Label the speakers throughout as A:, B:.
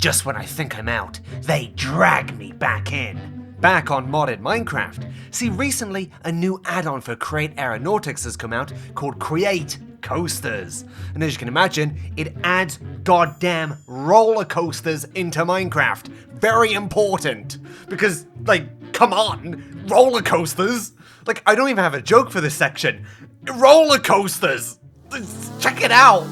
A: just when I think I'm out, they drag me back in. Back on modded Minecraft. See, recently a new add-on for Create Aeronautics has come out called Create Coasters. And as you can imagine, it adds goddamn roller coasters into Minecraft. Very important. Because, like, come on, roller coasters? Like, I don't even have a joke for this section. Roller coasters! Check it out!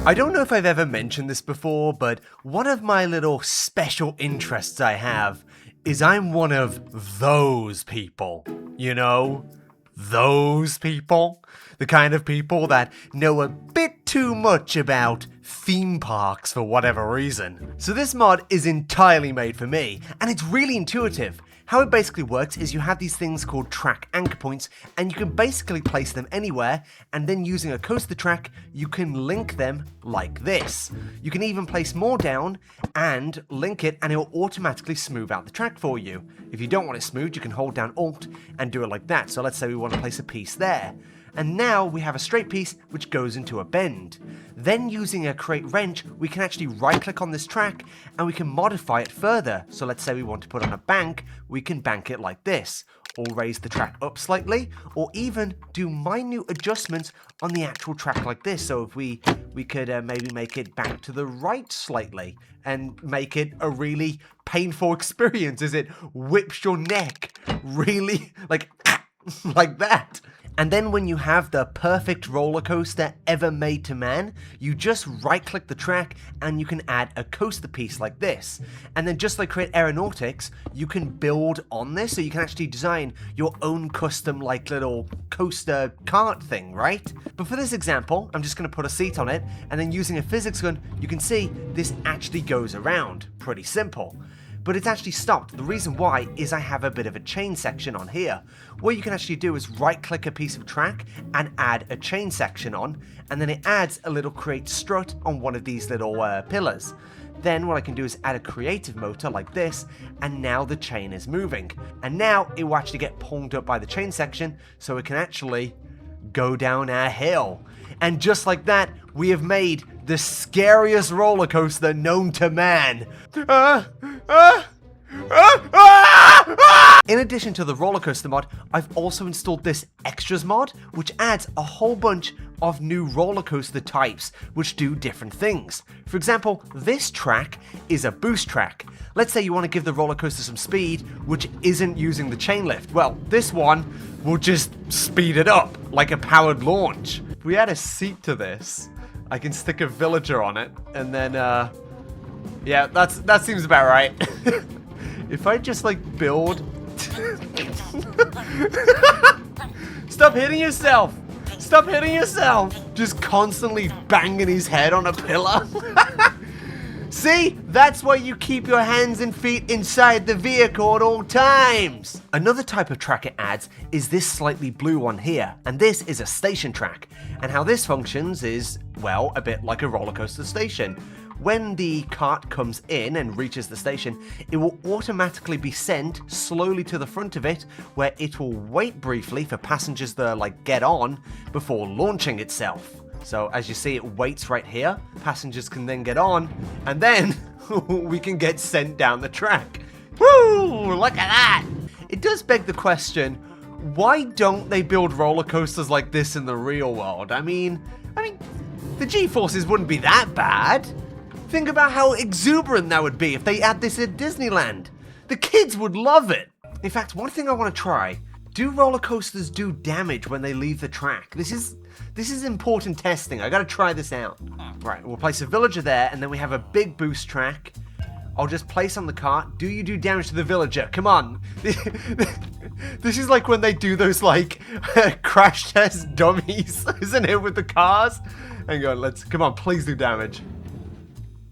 A: I don't know if I've ever mentioned this before, but one of my little special interests I have is I'm one of those people. You know? Those people? The kind of people that know a bit too much about theme parks for whatever reason. So this mod is entirely made for me, and it's really intuitive. How it basically works is you have these things called track anchor points, and you can basically place them anywhere, and then using a coaster track, you can link them like this. You can even place more down and link it, and it will automatically smooth out the track for you. If you don't want it smooth, you can hold down Alt and do it like that. So let's say we want to place a piece there. And now we have a straight piece which goes into a bend. Then using a create wrench, we can actually right click on this track and we can modify it further. So let's say we want to put on a bank, we can bank it like this, or raise the track up slightly, or even do minute adjustments on the actual track like this. So if we could maybe make it back to the right slightly and make it a really painful experience as it whips your neck really like that. And then when you have the perfect roller coaster ever made to man, you just right click the track and you can add a coaster piece like this. And then just like Create Aeronautics, you can build on this, so you can actually design your own custom like little coaster cart thing, right? But for this example, I'm just going to put a seat on it, and then using a physics gun, you can see this actually goes around. Pretty simple. But it's actually stopped. The reason why is I have a bit of a chain section on here. What you can actually do is right click a piece of track and add a chain section on, and then it adds a little create strut on one of these little pillars. Then what I can do is add a creative motor like this, and now the chain is moving. And now it will actually get pulled up by the chain section, so it can actually go down our hill. And just like that, we have made the scariest roller coaster known to man. In addition to the roller coaster mod, I've also installed this extras mod, which adds a whole bunch of new roller coaster types, which do different things. For example, this track is a boost track. Let's say you want to give the roller coaster some speed, which isn't using the chain lift. Well, this one will just speed it up, like a powered launch. If we add a seat to this, I can stick a villager on it, and then, yeah, that seems about right. If I just, like, build... Stop hitting yourself! Stop hitting yourself! Just constantly banging his head on a pillar. See? That's why you keep your hands and feet inside the vehicle at all times. Another type of track it adds is this slightly blue one here, and this is a station track. And how this functions is, well, a bit like a roller coaster station. When the cart comes in and reaches the station, it will automatically be sent slowly to the front of it, where it will wait briefly for passengers to like get on before launching itself. So as you see, it waits right here, passengers can then get on, and then we can get sent down the track. Woo! Look at that! It does beg the question, why don't they build roller coasters like this in the real world? I mean, the G-forces wouldn't be that bad. Think about how exuberant that would be if they add this at Disneyland. The kids would love it. In fact, one thing I want to try, do roller coasters do damage when they leave the track? This is important testing. I gotta try this out. Right, we'll place a villager there, and then we have a big boost track. I'll just place on the cart. Do you do damage to the villager? Come on. This is like when they do those like crash test dummies, isn't it, with the cars? Hang on, come on, please do damage.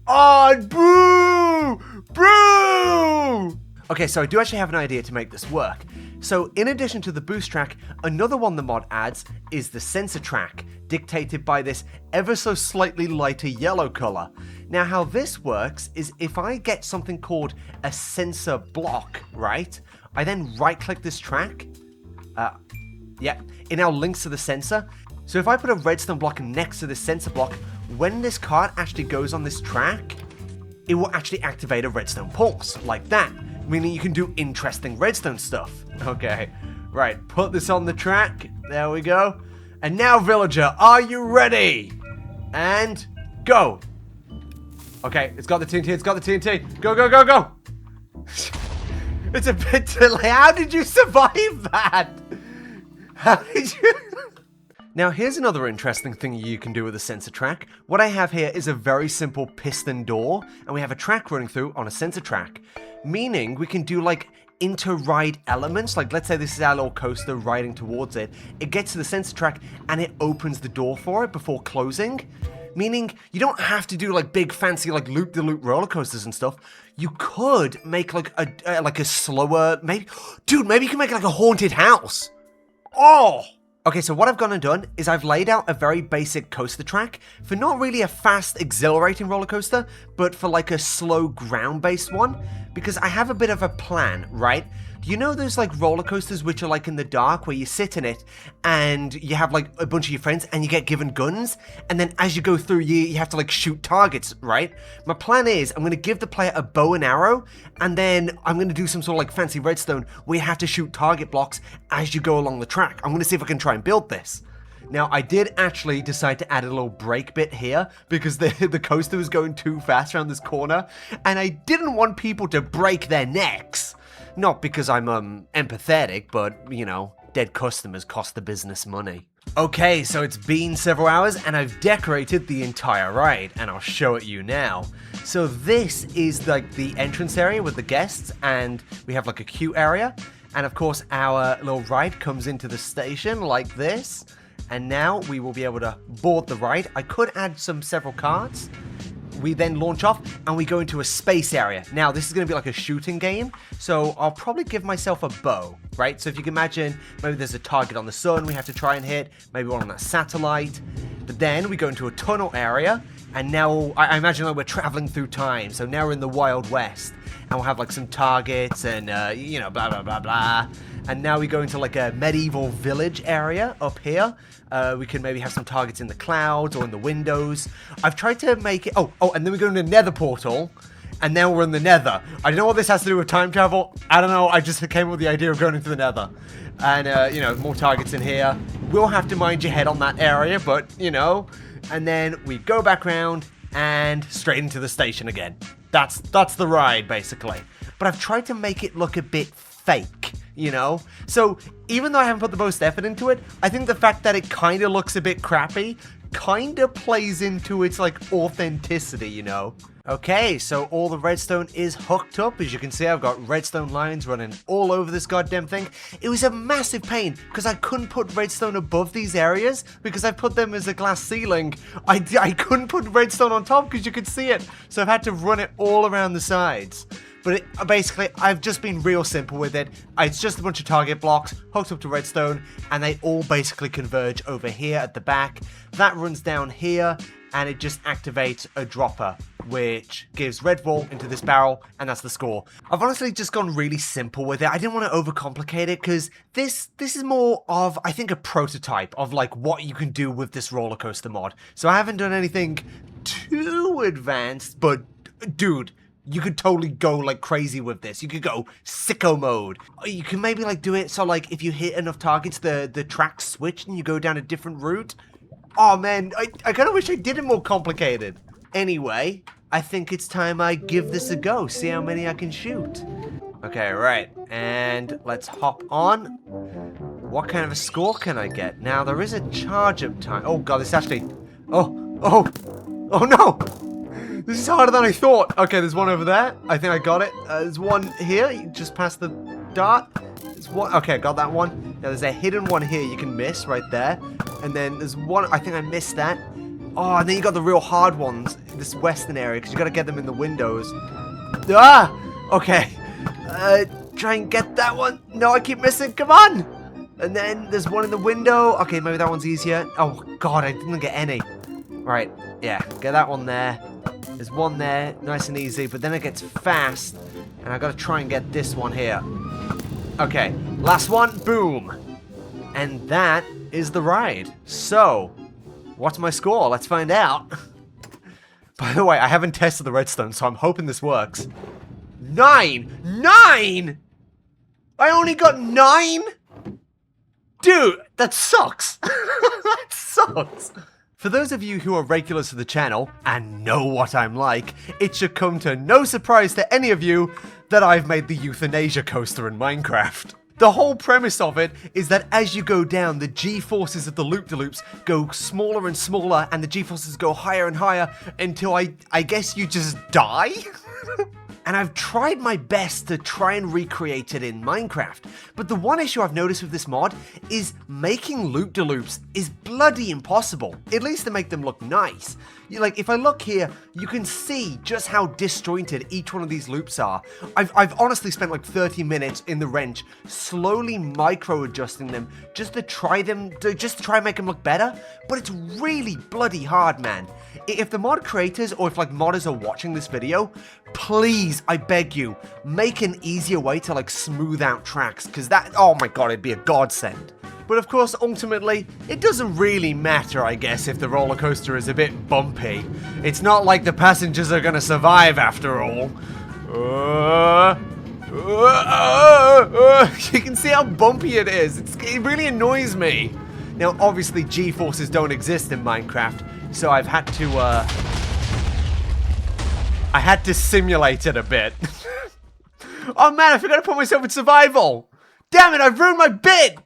A: Oh, boo! Boo! Okay, so I do actually have an idea to make this work. So in addition to the boost track, another one the mod adds is the sensor track, dictated by this ever so slightly lighter yellow color. Now how this works is if I get something called a sensor block, right? I then right click this track. Yeah, it now links to the sensor. So if I put a redstone block next to the sensor block, when this cart actually goes on this track, it will actually activate a redstone pulse, like that, meaning you can do interesting redstone stuff. Okay, right, put this on the track, there we go. And now, villager, are you ready? And go. Okay, it's got the TNT, it's got the TNT. Go, go, go, go. It's a bit delayed. How did you survive that? How did you... Now, here's another interesting thing you can do with a sensor track. What I have here is a very simple piston door, and we have a track running through on a sensor track. Meaning, we can do, like, inter-ride elements. Like, let's say this is our little coaster riding towards it. It gets to the sensor track, and it opens the door for it before closing. Meaning, you don't have to do, like, big, fancy, like, loop-de-loop roller coasters and stuff. You could make, like, a slower... Maybe... Dude, maybe you can make, like, a haunted house. Oh! Okay, so what I've gone and done is I've laid out a very basic coaster track for not really a fast, exhilarating roller coaster, but for like a slow ground-based one, because I have a bit of a plan, right? Do you know those like roller coasters which are like in the dark where you sit in it and you have like a bunch of your friends and you get given guns, and then as you go through you have to like shoot targets, right? My plan is I'm going to give the player a bow and arrow, and then I'm going to do some sort of like fancy redstone where you have to shoot target blocks as you go along the track. I'm going to see if I can try and build this. Now, I did actually decide to add a little break bit here because the coaster was going too fast around this corner, and I didn't want people to break their necks. Not because I'm empathetic, but, you know, dead customers cost the business money. Okay, so it's been several hours and I've decorated the entire ride, and I'll show it you now. So this is like the entrance area with the guests, and we have like a queue area, and of course our little ride comes into the station like this, and now we will be able to board the ride. I could add several carts. We then launch off and we go into a space area. Now, this is going to be like a shooting game, so I'll probably give myself a bow, right? So if you can imagine, maybe there's a target on the sun we have to try and hit, maybe one on that satellite. But then we go into a tunnel area, and now I imagine like we're traveling through time. So now we're in the Wild West, and we'll have like some targets and, you know, blah, blah, blah, blah. And now we go into like a medieval village area up here. We can maybe have some targets in the clouds or in the windows. I've tried to make it... Oh, and then we go into the nether portal. And now we're in the nether. I don't know what this has to do with time travel. I don't know. I just came up with the idea of going into the nether. And, you know, more targets in here. We'll have to mind your head on that area, but, you know. And then we go back around and straight into the station again. That's the ride, basically. But I've tried to make it look a bit fake. You know? So, even though I haven't put the most effort into it, I think the fact that it kind of looks a bit crappy kind of plays into its, like, authenticity, you know? Okay, so all the redstone is hooked up. As you can see, I've got redstone lines running all over this goddamn thing. It was a massive pain, because I couldn't put redstone above these areas, because I put them as a glass ceiling. I couldn't put redstone on top, because you could see it. So I've had to run it all around the sides. But basically, I've just been real simple with it. It's just a bunch of target blocks hooked up to redstone, and they all basically converge over here at the back. That runs down here, and it just activates a dropper, which gives red wool into this barrel, and that's the score. I've honestly just gone really simple with it. I didn't want to overcomplicate it, because this is more of, I think, a prototype of like what you can do with this roller coaster mod. So I haven't done anything too advanced, but dude, you could totally go like crazy with this. You could go sicko mode. You can maybe like do it so like if you hit enough targets, the tracks switch and you go down a different route. Oh man, I kind of wish I did it more complicated. Anyway, I think it's time I give this a go. See how many I can shoot. Okay, right. And let's hop on. What kind of a score can I get? Now, there is a charge up time. Oh god, this actually... Oh no! This is harder than I thought. Okay, there's one over there. I think I got it. There's one here, just past the dart. There's one. Okay, I got that one. Now, there's a hidden one here you can miss right there. And then there's one, I think I missed that. Oh, and then you got the real hard ones, this western area, because you got to get them in the windows. Ah! Okay. Try and get that one. No, I keep missing. Come on! And then there's one in the window. Okay, maybe that one's easier. Oh, God, I didn't get any. Right, yeah, get that one there. There's one there, nice and easy, but then it gets fast, and I gotta try and get this one here. Okay, last one, boom. And that is the ride. So, what's my score? Let's find out. By the way, I haven't tested the redstone, so I'm hoping this works. 9! 9?! I only got 9?! Dude, that sucks! That sucks! For those of you who are regulars to the channel, and know what I'm like, it should come to no surprise to any of you that I've made the euthanasia coaster in Minecraft. The whole premise of it is that as you go down, the G-forces of the loop-de-loops go smaller and smaller, and the G-forces go higher and higher, until I guess you just die? And I've tried my best to try and recreate it in Minecraft, but the one issue I've noticed with this mod is making loop-de-loops is bloody impossible, at least to make them look nice. Like, if I look here, you can see just how disjointed each one of these loops are. I've honestly spent like 30 minutes in the wrench slowly micro-adjusting them just to try and make them look better, but it's really bloody hard, man. If the mod creators, or if like modders are watching this video, please, I beg you, make an easier way to like smooth out tracks, because that, oh my god, it'd be a godsend. But of course, ultimately, it doesn't really matter, I guess, if the roller coaster is a bit bumpy. It's not like the passengers are gonna survive after all. You can see how bumpy it is. It really annoys me. Now, obviously, G-forces don't exist in Minecraft, so I had to simulate it a bit. Oh man, I forgot to put myself in survival. Damn it, I've ruined my bit.